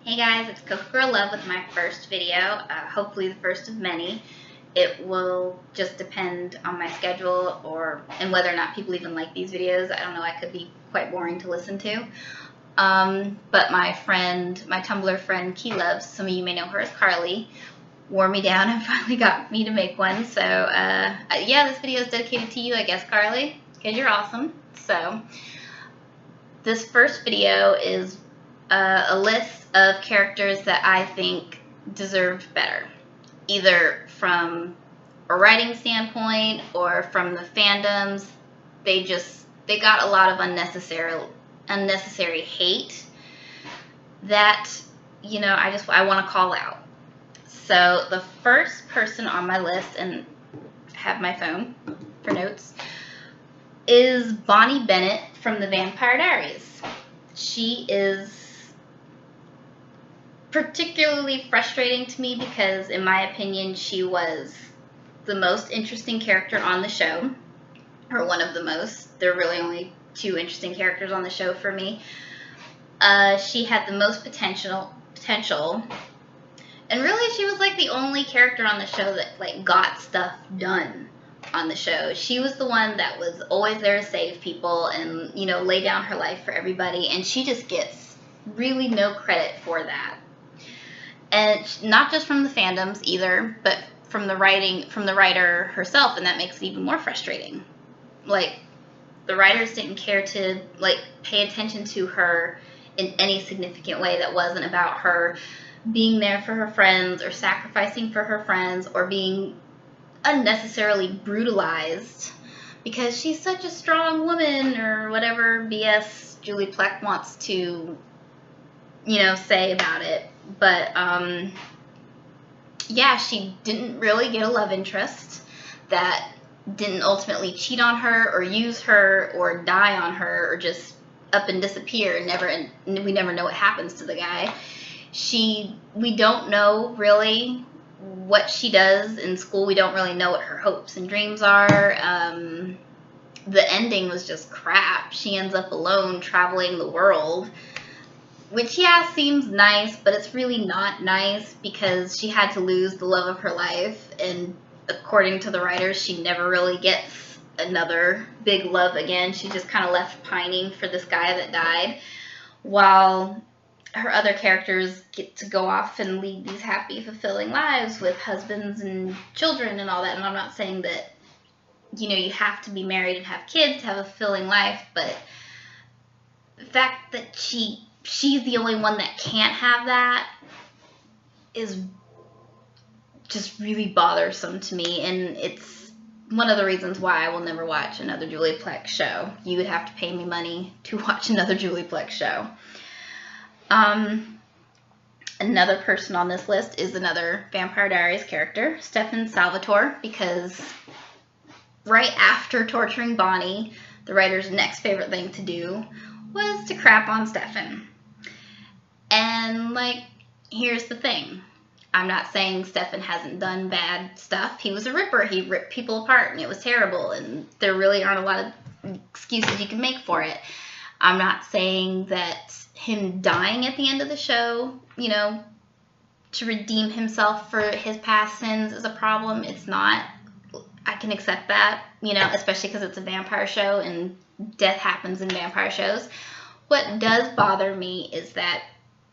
Hey guys, it's Coco Girl Love with my first video, hopefully the first of many. It will just depend on my schedule and whether or not people even like these videos. I don't know, I could be quite boring to listen to. But my Tumblr friend Key Loves, some of you may know her as Carly, wore me down and finally got me to make one. So yeah, this video is dedicated to you, I guess, Carly, because you're awesome. So this first video is a list of characters that I think deserved better, either from a writing standpoint or from the fandoms. They got a lot of unnecessary hate that, you know, I want to call out. So the first person on my list, and I have my phone for notes, is Bonnie Bennett from the Vampire Diaries. She is particularly frustrating to me because, in my opinion, she was the most interesting character on the show, or one of the most. There are really only two interesting characters on the show for me. She had the most potential, and really she was like the only character on the show that like got stuff done on the show. She was the one that was always there to save people and, you know, lay down her life for everybody, and she just gets really no credit for that. And not just from the fandoms either, but from the writer herself, and that makes it even more frustrating. Like, the writers didn't care to like pay attention to her in any significant way that wasn't about her being there for her friends or sacrificing for her friends or being unnecessarily brutalized because she's such a strong woman or whatever BS Julie Plec wants to, you know, say about it. But yeah, she didn't really get a love interest that didn't ultimately cheat on her or use her or die on her or just up and disappear and we never know what happens to the guy. We don't know really what she does in school. We don't really know what her hopes and dreams are. The ending was just crap. She ends up alone traveling the world, which, yeah, seems nice, but it's really not nice because she had to lose the love of her life, and according to the writers, she never really gets another big love again. She just kind of left pining for this guy that died, while her other characters get to go off and lead these happy, fulfilling lives with husbands and children and all that. And I'm not saying that, you know, you have to be married and have kids to have a fulfilling life, but the fact that she's the only one that can't have that is just really bothersome to me, and it's one of the reasons why I will never watch another Julie Plec show. You would have to pay me money to watch another Julie Plec show. Another person on this list is another Vampire Diaries character, Stefan Salvatore, because right after torturing Bonnie, the writer's next favorite thing to do was to crap on Stefan. And, like, here's the thing. I'm not saying Stefan hasn't done bad stuff. He was a ripper. He ripped people apart, and it was terrible, and there really aren't a lot of excuses you can make for it. I'm not saying that him dying at the end of the show, you know, to redeem himself for his past sins is a problem. It's not. I can accept that, you know, especially because it's a vampire show, and death happens in vampire shows. What does bother me is that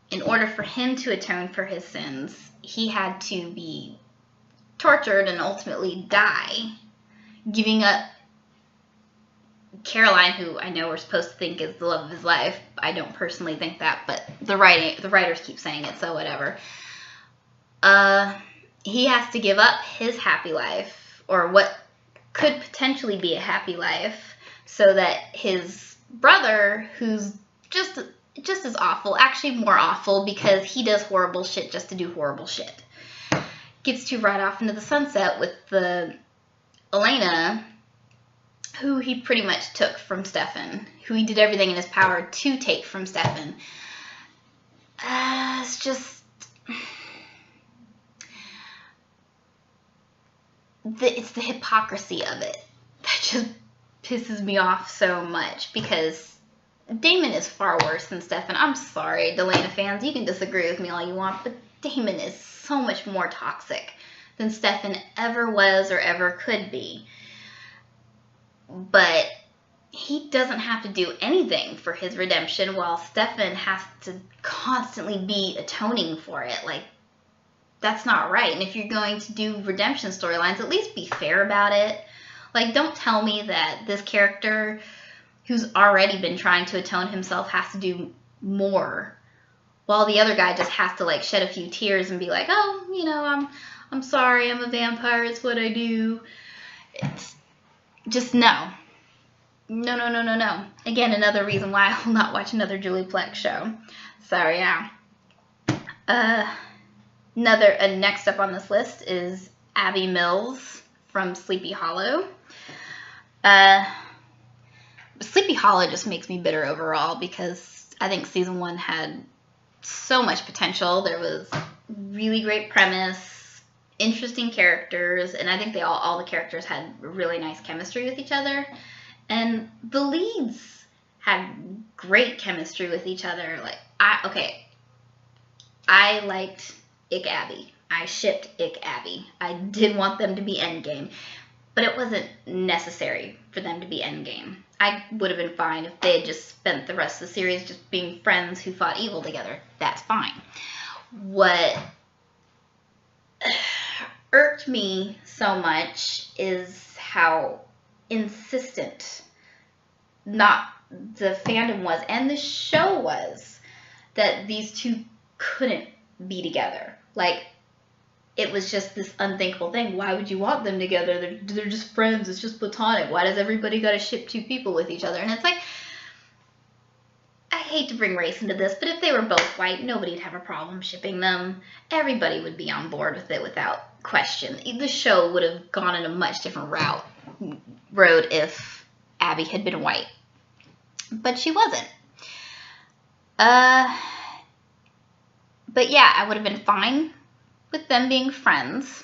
in order for him to atone for his sins, he had to be tortured and ultimately die, giving up Caroline, who I know we're supposed to think is the love of his life. I don't personally think that, but the writers keep saying it, so whatever. He has to give up his happy life, or what could potentially be a happy life, so that his brother, who's just as awful, actually more awful because he does horrible shit just to do horrible shit, gets to ride off into the sunset with the Elena, who he pretty much took from Stefan, who he did everything in his power to take from Stefan. It's just... it's the hypocrisy of it that just pisses me off so much, because Damon is far worse than Stefan. I'm sorry, Delana fans, you can disagree with me all you want, but Damon is so much more toxic than Stefan ever was or ever could be. But he doesn't have to do anything for his redemption, while Stefan has to constantly be atoning for it. Like, that's not right. And if you're going to do redemption storylines, at least be fair about it. Like, don't tell me that this character who's already been trying to atone himself has to do more, while the other guy just has to, like, shed a few tears and be like, oh, you know, I'm sorry, I'm a vampire, it's what I do. It's just no. No. Again, another reason why I will not watch another Julie Plec show. Sorry, yeah. Next up on this list is Abby Mills from Sleepy Hollow. Sleepy Hollow just makes me bitter overall because I think season 1 had so much potential. There was really great premise, interesting characters, and I think all the characters had really nice chemistry with each other. And the leads had great chemistry with each other. Like, I liked Ick Abby. I shipped Ick Abby. I did want them to be endgame, but it wasn't necessary for them to be endgame. I would have been fine if they had just spent the rest of the series just being friends who fought evil together. That's fine. What irked me so much is how insistent not the fandom was and the show was that these two couldn't be together. Like, it was just this unthinkable thing. Why would you want them together? They're just friends. It's just platonic. Why does everybody got to ship two people with each other? And it's like, I hate to bring race into this, but if they were both white, nobody'd have a problem shipping them. Everybody would be on board with it without question. The show would have gone in a much different road if Abby had been white. But she wasn't. But yeah, I would have been fine with them being friends.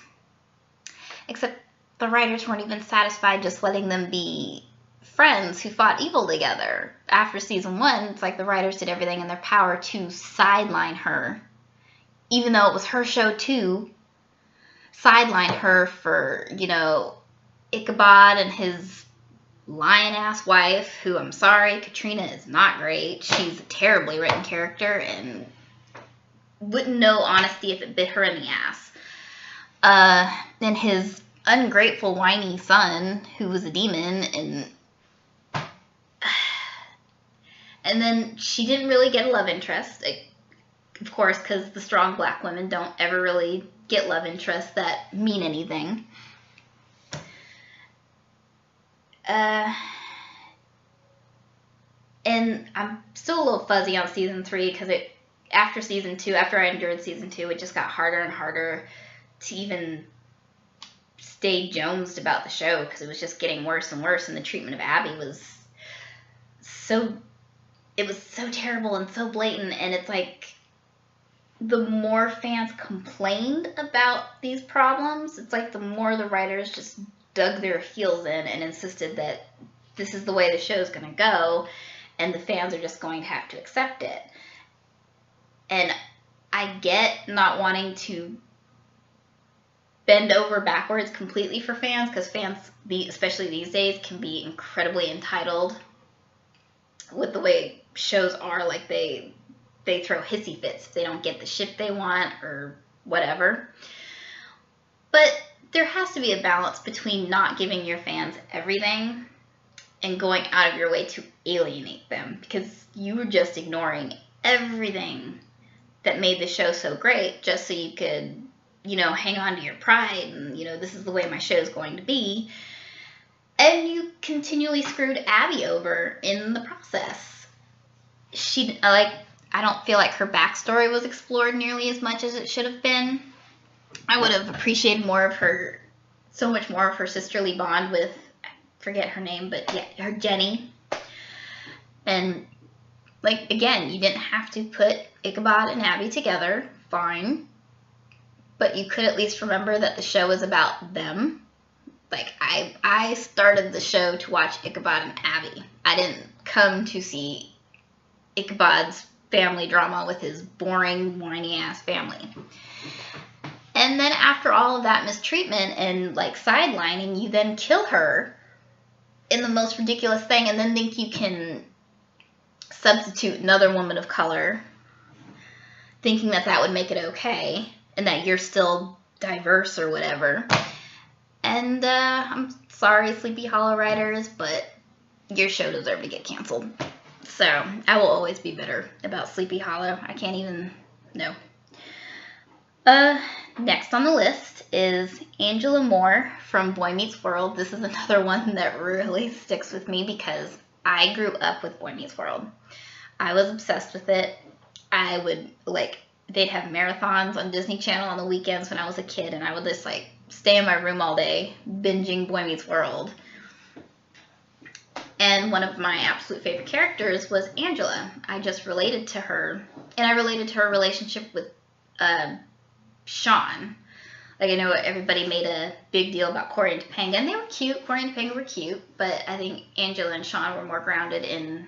Except the writers weren't even satisfied just letting them be friends who fought evil together. After season 1, it's like the writers did everything in their power to sideline her. Even though it was her show too, sideline her for, you know, Ichabod and his lion-ass wife, who, I'm sorry, Katrina is not great. She's a terribly written character and wouldn't know honesty if it bit her in the ass. And his ungrateful, whiny son, who was a demon, and then she didn't really get a love interest, of course, because the strong black women don't ever really get love interests that mean anything. And I'm still a little fuzzy on season 3 because after I endured season 2, it just got harder and harder to even stay jonesed about the show because it was just getting worse and worse, and the treatment of Abby was so terrible and so blatant. And it's like, the more fans complained about these problems, it's like the more the writers just dug their heels in and insisted that this is the way the show's going to go, and the fans are just going to have to accept it. And I get not wanting to bend over backwards completely for fans, because fans, especially these days, can be incredibly entitled with the way shows are. Like, they throw hissy fits if they don't get the ship they want or whatever. But there has to be a balance between not giving your fans everything and going out of your way to alienate them, because you were just ignoring everything that made the show so great just so you could, you know, hang on to your pride and, you know, this is the way my show is going to be. And you continually screwed Abby over in the process. I don't feel like her backstory was explored nearly as much as it should have been. I would have appreciated so much more of her sisterly bond with, I forget her name, but yeah, her Jenny. And, like, again, you didn't have to put Ichabod and Abby together, fine. But you could at least remember that the show is about them. Like, I started the show to watch Ichabod and Abby. I didn't come to see Ichabod's family drama with his boring, whiny-ass family. And then after all of that mistreatment and, like, sidelining, you then kill her in the most ridiculous thing and then think you can substitute another woman of color, thinking that that would make it okay and that you're still diverse or whatever. And I'm sorry, Sleepy Hollow writers, but your show deserved to get canceled. So I will always be bitter about Sleepy Hollow. I can't even, no. Next on the list is Angela Moore from Boy Meets World. This is another one that really sticks with me because I grew up with Boy Meets World. I was obsessed with it. I would, like, they'd have marathons on Disney Channel on the weekends when I was a kid, and I would just, like, stay in my room all day binging Boy Meets World. And one of my absolute favorite characters was Angela. I just related to her, and I related to her relationship with Sean. Like, I know everybody made a big deal about Corey and Topanga, and they were cute. Corey and Topanga were cute, but I think Angela and Sean were more grounded in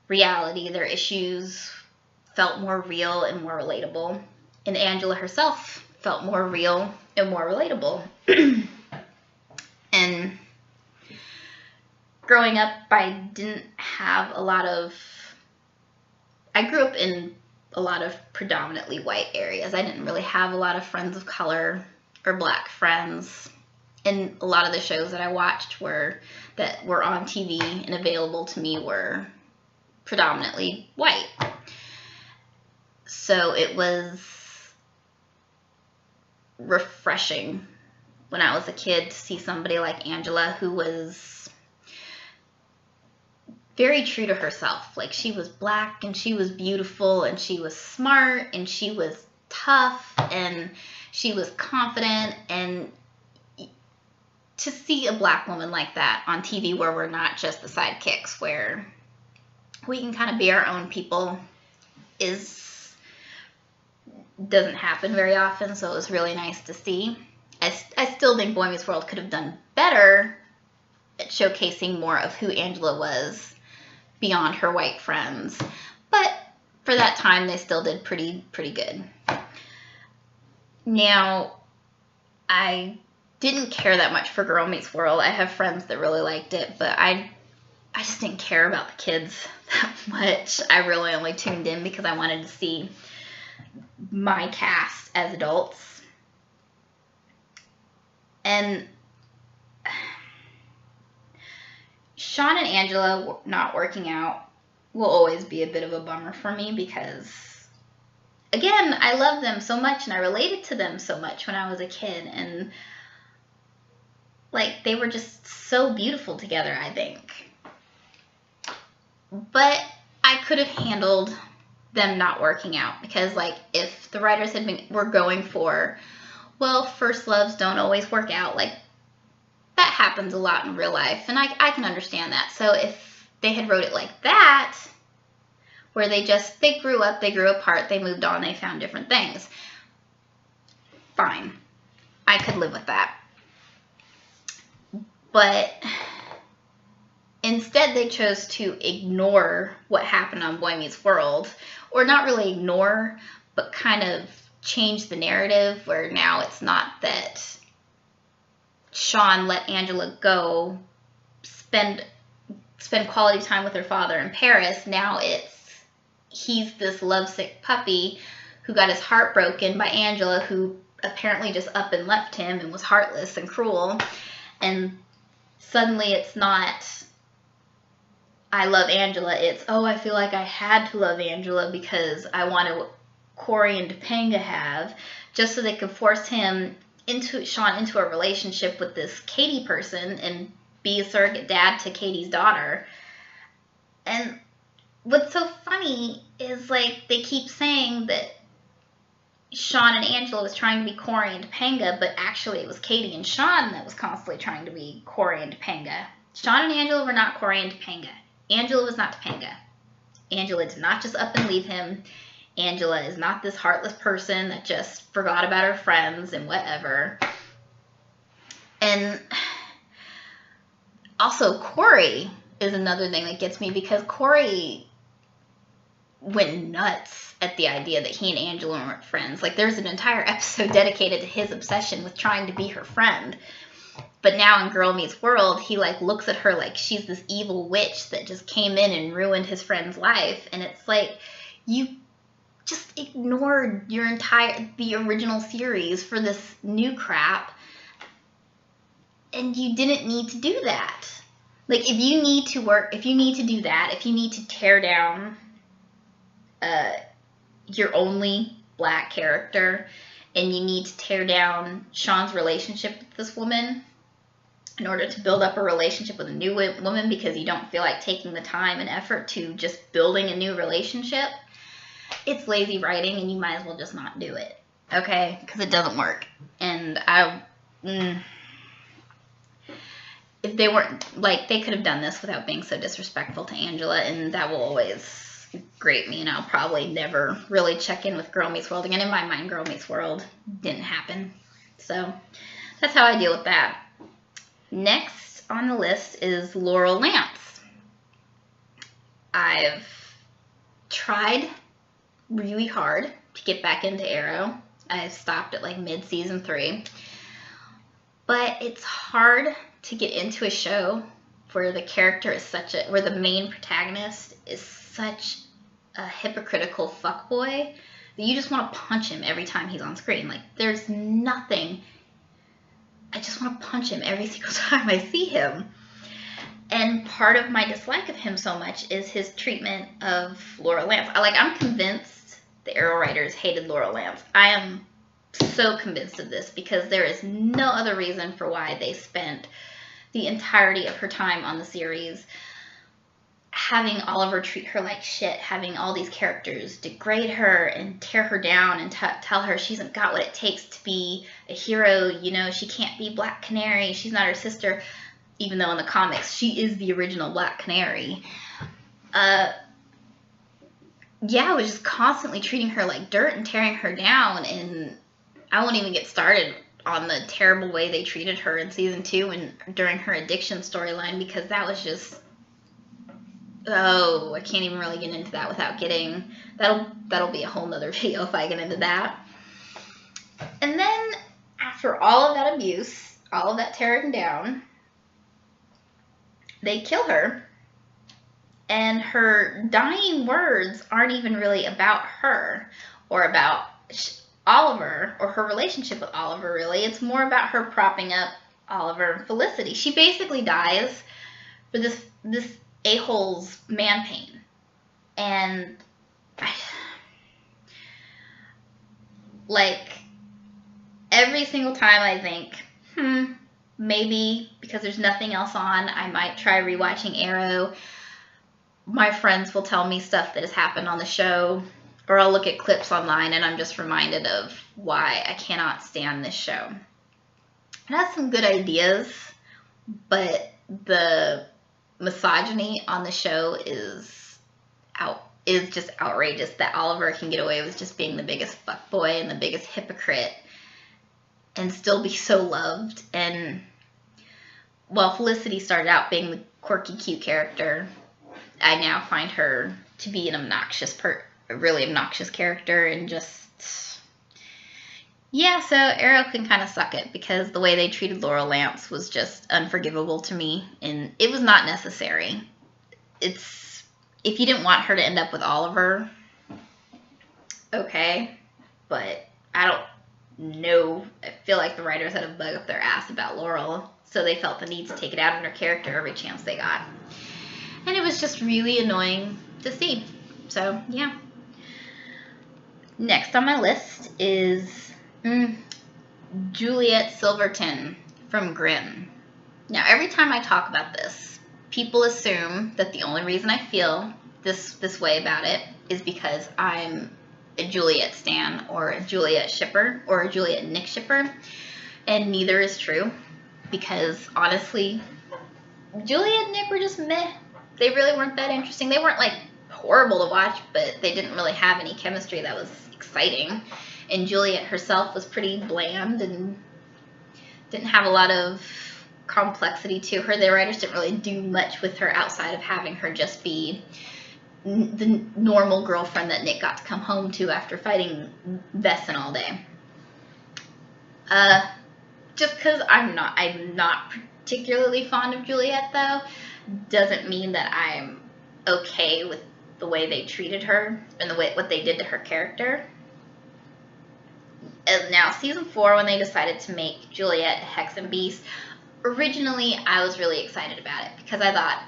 reality. Their issues felt more real and more relatable, and Angela herself felt more real and more relatable. And growing up, I grew up in a lot of predominantly white areas. I didn't really have a lot of friends of color or black friends. And a lot of the shows that I watched that were on TV and available to me were predominantly white. So it was refreshing when I was a kid to see somebody like Angela who was very true to herself. Like, she was black and she was beautiful and she was smart and she was tough and she was confident. And to see a black woman like that on TV, where we're not just the sidekicks, where we can kind of be our own people, doesn't happen very often. So it was really nice to see. I still think Boy Meets World could have done better at showcasing more of who Angela was beyond her white friends, but for that time they still did pretty good. Now, I didn't care that much for Girl Meets World. I have friends that really liked it, but I just didn't care about the kids that much. I really only tuned in because I wanted to see my cast as adults. And Sean and Angela not working out will always be a bit of a bummer for me because, again, I love them so much and I related to them so much when I was a kid, and like, they were just so beautiful together, I think. But I could have handled them not working out because, like, if the writers were going for, well, first loves don't always work out, like, that happens a lot in real life, and I can understand that. So if they had wrote it like that, where they grew up, they grew apart, they moved on, they found different things, fine. I could live with that. But instead they chose to ignore what happened on Boy Meets World, or not really ignore, but kind of change the narrative, where now it's not that Sean let Angela go spend quality time with her father in Paris. Now he's this lovesick puppy who got his heart broken by Angela, who apparently just up and left him and was heartless and cruel. And suddenly it's not, I love Angela, it's, oh, I feel like I had to love Angela because I wanted what Corey and Topanga have, just so they could force Sean into a relationship with this Katie person and be a surrogate dad to Katie's daughter. And what's so funny is, like, they keep saying that Sean and Angela was trying to be Corey and Topanga, but actually it was Katie and Sean that was constantly trying to be Corey and Topanga. Sean and Angela were not Corey and Topanga. Angela was not Topanga. Angela did not just up and leave him. Angela is not this heartless person that just forgot about her friends and whatever. And also, Corey is another thing that gets me, because Corey went nuts at the idea that he and Angela weren't friends. Like, there's an entire episode dedicated to his obsession with trying to be her friend. But now in Girl Meets World, he, like, looks at her like she's this evil witch that just came in and ruined his friend's life. And it's like, you just ignored the original series for this new crap. And you didn't need to do that. Like, if you need to do that, if you need to tear down your only black character, and you need to tear down Sean's relationship with this woman in order to build up a relationship with a new woman because you don't feel like taking the time and effort to just building a new relationship, it's lazy writing, and you might as well just not do it, okay? Because it doesn't work. And if they weren't, like, they could have done this without being so disrespectful to Angela, and that will always grate me, and I'll probably never really check in with Girl Meets World again. In my mind, Girl Meets World didn't happen. So that's how I deal with that. Next on the list is Laurel Lance. I've tried really hard to get back into Arrow. I've stopped at like mid-season 3. But it's hard to get into a show where the character is where the main protagonist is such a hypocritical fuckboy that you just want to punch him every time he's on screen. Like, there's nothing. I just want to punch him every single time I see him. And part of my dislike of him so much is his treatment of Laurel Lance. I'm convinced the Arrow writers hated Laurel Lance. I am so convinced of this because there is no other reason for why they spent the entirety of her time on the series having Oliver treat her like shit, having all these characters degrade her and tear her down and tell her she hasn't got what it takes to be a hero. You know, she can't be Black Canary. She's not her sister, even though in the comics she is the original Black Canary. Yeah, I was just constantly treating her like dirt and tearing her down, and I won't even get started on the terrible way they treated her in season 2 and during her addiction storyline, because that was just, I can't even really get into that without getting, that'll be a whole nother video if I get into that. And then after all of that abuse, all of that tearing down, they kill her, and her dying words aren't even really about her or about Oliver or her relationship with Oliver, really. It's more about her propping up Oliver and Felicity. She basically dies for this a-hole's man pain. And like, every single time I think, maybe because there's nothing else on, I might try rewatching Arrow. My friends will tell me stuff that has happened on the show, or I'll look at clips online and I'm just reminded of why I cannot stand this show. It has some good ideas, but the misogyny on the show is just outrageous, that Oliver can get away with just being the biggest fuckboy and the biggest hypocrite and still be so loved. And while Felicity started out being the quirky, cute character, I now find her to be a really obnoxious character, and just, yeah, so Arrow can kind of suck it, because the way they treated Laurel Lance was just unforgivable to me, and it was not necessary. If you didn't want her to end up with Oliver, okay, but I don't know. I feel like the writers had a bug up their ass about Laurel, so they felt the need to take it out on her character every chance they got. And it was just really annoying to see. So, yeah. Next on my list is Juliet Silverton from Grimm. Now, every time I talk about this, people assume that the only reason I feel this way about it is because I'm a Juliet stan, or a Juliet shipper, or a Juliet Nick shipper, and neither is true, because honestly, Juliet and Nick were just meh. They really weren't that interesting. They weren't like horrible to watch, but they didn't really have any chemistry that was exciting. And Juliet herself was pretty bland and didn't have a lot of complexity to her. The writers didn't really do much with her outside of having her just be the normal girlfriend that Nick got to come home to after fighting Vesson all day. Just because I'm not particularly fond of Juliet, though, doesn't mean that I'm okay with the way they treated her and what they did to her character. And now, season 4, when they decided to make Juliet a Hexen Beast, originally I was really excited about it because I thought,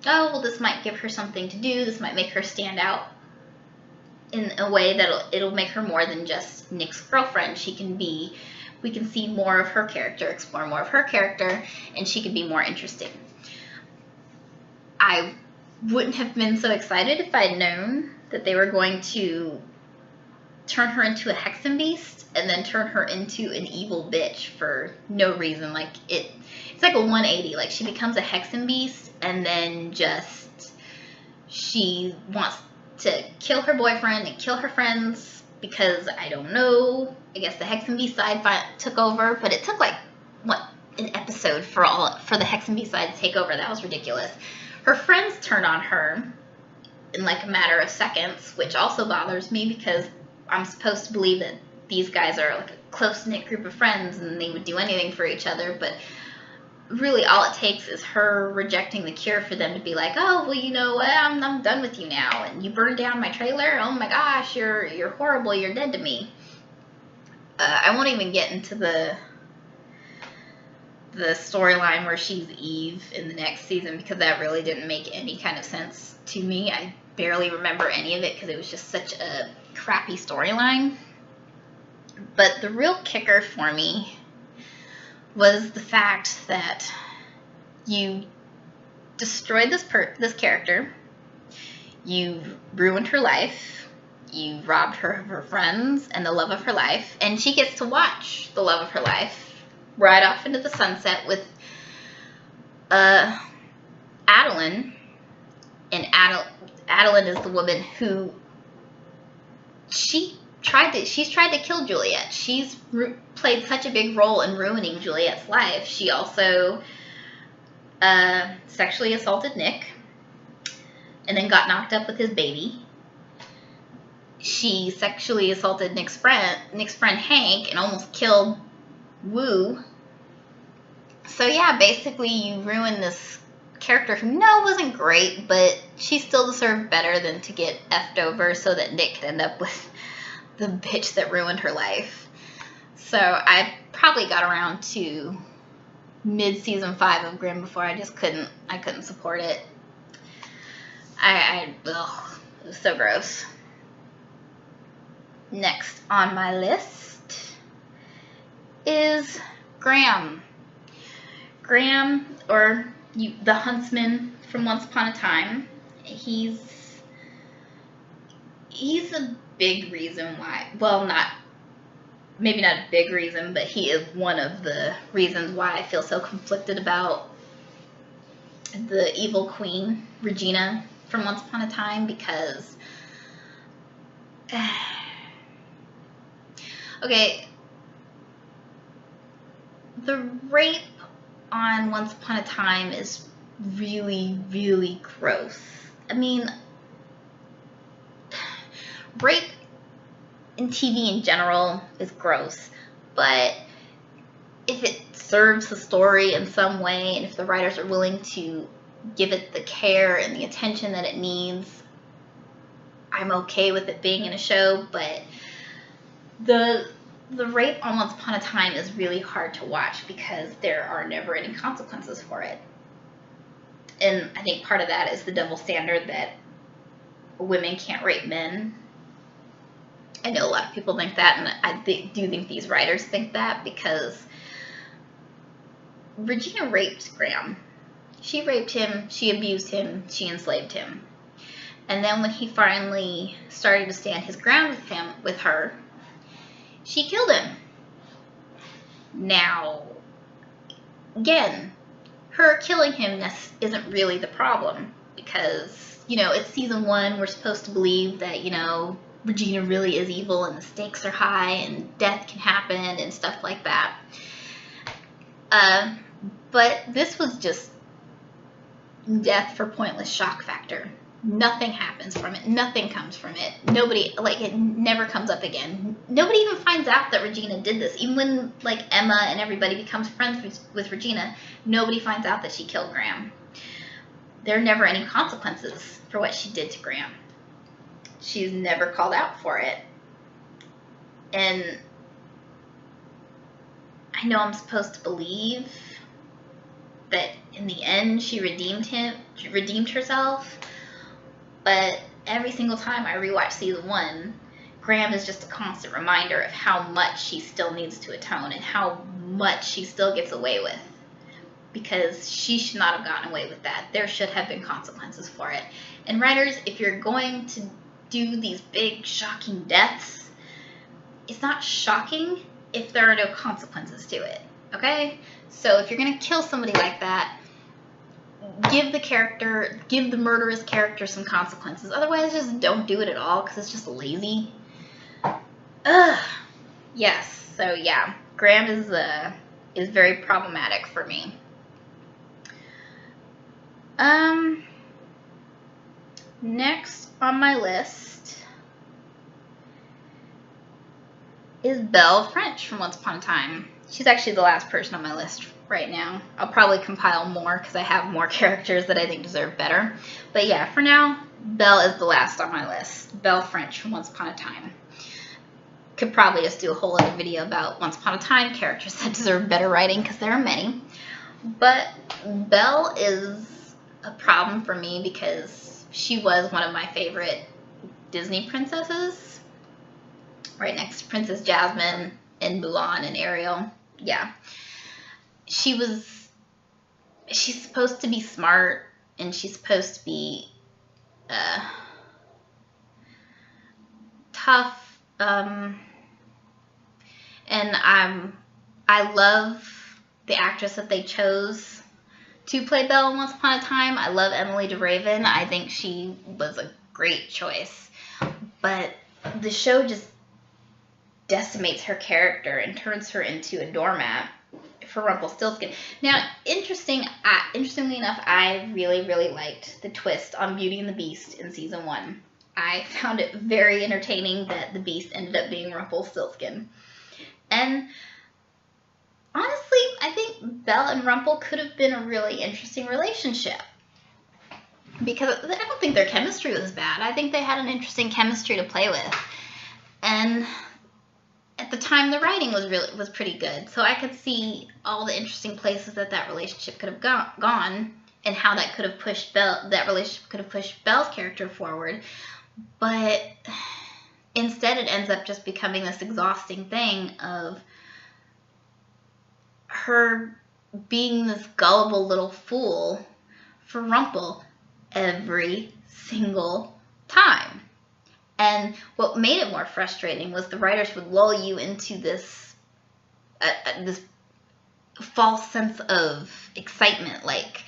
oh, well, this might give her something to do. This might make her stand out in a way that it'll make her more than just Nick's girlfriend. We can see more of her character, explore more of her character, and she could be more interesting. I wouldn't have been so excited if I'd known that they were going to turn her into a Hexen Beast and then turn her into an evil bitch for no reason. Like, it's like a 180. Like, she becomes a Hexen Beast and then just she wants to kill her boyfriend and kill her friends because, I don't know, I guess the Hexen Beast side took over, but it took like, what, an episode for the Hexen Beast side to take over. That was ridiculous. Her friends turned on her in like a matter of seconds, which also bothers me because I'm supposed to believe that these guys are like a close-knit group of friends and they would do anything for each other, but really all it takes is her rejecting the cure for them to be like, oh, well, you know what, I'm done with you now, and you burned down my trailer, oh my gosh, you're horrible, you're dead to me. I won't even get into the storyline where she's Eve in the next season because that really didn't make any kind of sense to me. I barely remember any of it because it was just such a crappy storyline. But the real kicker for me was the fact that you destroyed this character, you ruined her life, you robbed her of her friends and the love of her life, and she gets to watch the love of her life ride off into the sunset with Adeline. And Adeline is the woman who she's tried to kill Juliet. She's played such a big role in ruining Juliet's life. She also sexually assaulted Nick and then got knocked up with his baby. She sexually assaulted Nick's friend Hank and almost killed Wu. So yeah, basically you ruined this character who wasn't great, but she still deserved better than to get effed over so that Nick could end up with the bitch that ruined her life. So I probably got around to mid-season 5 of Grimm before I couldn't support it. Ugh, it was so gross. Next on my list is Graham. Graham, or the huntsman from Once Upon a Time. He's a big reason why, well, maybe not a big reason, but he is one of the reasons why I feel so conflicted about the evil queen, Regina, from Once Upon a Time, because okay, the rape on Once Upon a Time is really, really gross. I mean, rape in TV in general is gross, but if it serves the story in some way, and if the writers are willing to give it the care and the attention that it needs, I'm okay with it being in a show. But the rape on Once Upon a Time is really hard to watch because there are never any consequences for it. And I think part of that is the double standard that women can't rape men. I know a lot of people think that, and I do think these writers think that, because Regina raped Graham. She raped him, she abused him, she enslaved him. And then when he finally started to stand his ground with her, she killed him. Now, again, her killing him isn't really the problem, because, it's season 1, we're supposed to believe that, Regina really is evil and the stakes are high and death can happen and stuff like that. But this was just death for pointless shock factor. Nothing happens from it. Nothing comes from it. Nobody, like, it never comes up again. Nobody even finds out that Regina did this. Even when, like, Emma and everybody becomes friends with Regina, nobody finds out that she killed Graham. There are never any consequences for what she did to Graham. She's never called out for it. And I know I'm supposed to believe that in the end she redeemed herself. But every single time I rewatch season 1, Graham is just a constant reminder of how much she still needs to atone and how much she still gets away with. Because she should not have gotten away with that. There should have been consequences for it. And writers, if you're going to do these big, shocking deaths, it's not shocking if there are no consequences to it. Okay? So if you're going to kill somebody like that, give the murderous character some consequences. Otherwise, just don't do it at all, because it's just lazy. Ugh. Yes. So yeah, Graham is very problematic for me. Next on my list is Belle French from Once Upon a Time. She's actually the last person on my list right now. I'll probably compile more because I have more characters that I think deserve better. But yeah, for now, Belle is the last on my list. Belle French from Once Upon a Time. Could probably just do a whole other video about Once Upon a Time characters that deserve better writing, because there are many. But Belle is a problem for me because she was one of my favorite Disney princesses, right next to Princess Jasmine and Mulan and Ariel. Yeah. She's supposed to be smart, and she's supposed to be tough, and I love the actress that they chose to play Belle Once Upon a Time. I love Emily DeRaven. I think she was a great choice. But the show just decimates her character and turns her into a doormat for Rumpelstiltskin. Now, interestingly enough, I really, really liked the twist on Beauty and the Beast in season 1. I found it very entertaining that the Beast ended up being Rumpelstiltskin. And honestly, I think Belle and Rumple could have been a really interesting relationship. Because I don't think their chemistry was bad. I think they had an interesting chemistry to play with. And at the time, the writing was pretty good. So I could see all the interesting places that relationship could have gone and how that could have pushed that relationship could have pushed Belle's character forward. But instead, it ends up just becoming this exhausting thing of her being this gullible little fool for Rumple every single time. And what made it more frustrating was the writers would lull you into this false sense of excitement. Like,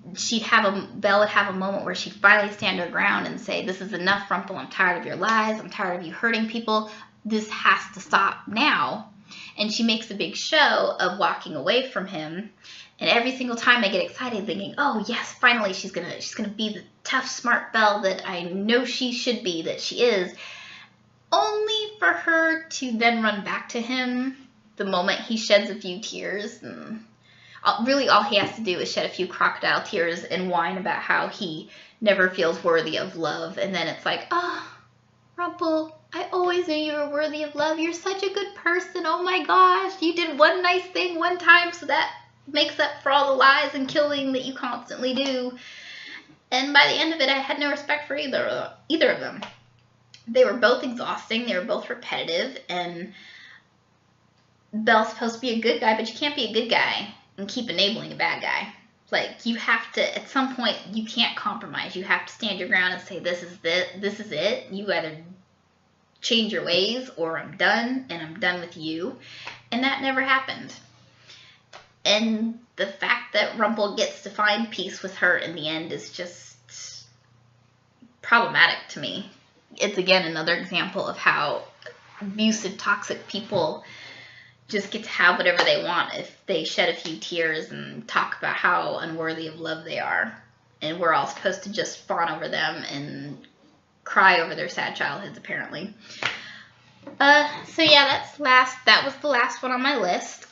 Belle would have a moment where she'd finally stand her ground and say, "This is enough, Rumple. I'm tired of your lies. I'm tired of you hurting people. This has to stop now." And she makes a big show of walking away from him. And every single time I get excited thinking, "Oh yes, finally she's gonna be the tough, smart Belle that I know she should be, that she is," only for her to then run back to him the moment he sheds a few tears. And really all he has to do is shed a few crocodile tears and whine about how he never feels worthy of love. And then it's like, "Oh, Rumple, I always knew you were worthy of love. You're such a good person. Oh my gosh, you did one nice thing one time, so that makes up for all the lies and killing that you constantly do." And by the end of it, I had no respect for either of them. They were both exhausting. They were both repetitive. And Belle's supposed to be a good guy, but you can't be a good guy and keep enabling a bad guy. Like, you have to, at some point, you can't compromise. You have to stand your ground and say, this is it. You either change your ways or I'm done, and I'm done with you. And that never happened. And the fact that Rumple gets to find peace with her in the end is just problematic to me. It's, again, another example of how abusive, toxic people just get to have whatever they want if they shed a few tears and talk about how unworthy of love they are. and we're all supposed to just fawn over them and cry over their sad childhoods, apparently. So yeah, that was the last one on my list.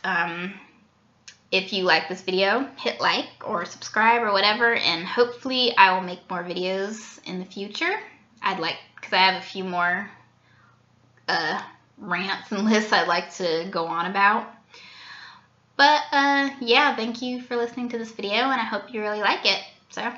If you like this video, hit like or subscribe or whatever, and hopefully I will make more videos in the future. Because I have a few more rants and lists I'd like to go on about. But yeah, thank you for listening to this video, and I hope you really like it. So